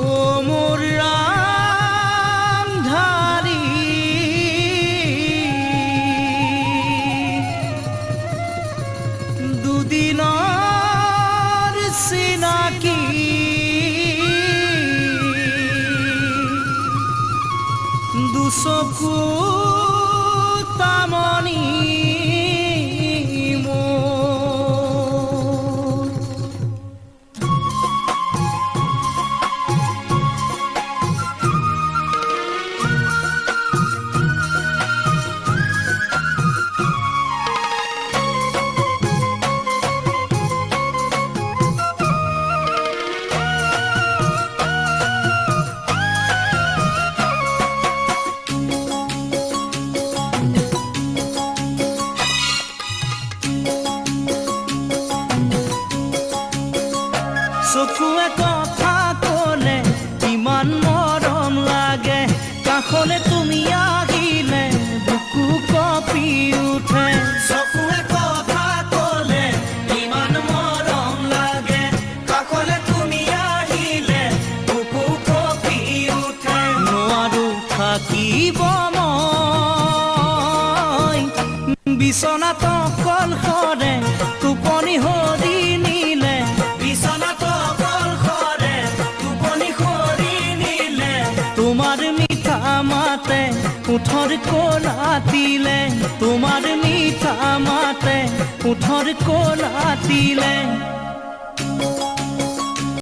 ও মোৰ ৰামধাৰী দুদিনৰ চিনাকি দুচকু তামনি চকুৱে কথা ক'লে ইমান মৰম লাগে কাষলে তুমি আহিলে বুকু কঁপি উঠে চকুৱে কথা ক'লে ইমান মৰম লাগে কাষলে তুমি আহিলে বুকু কঁপি উঠে নোৱাৰো থাকিব মই বিচনাত অকলশৰে টোপনি হৰি নিলে তোমাৰ মিঠা মাতে উঠৰ কোলাতিলে তোমাৰ মিঠা মাতে উঠৰ কোলাতিলে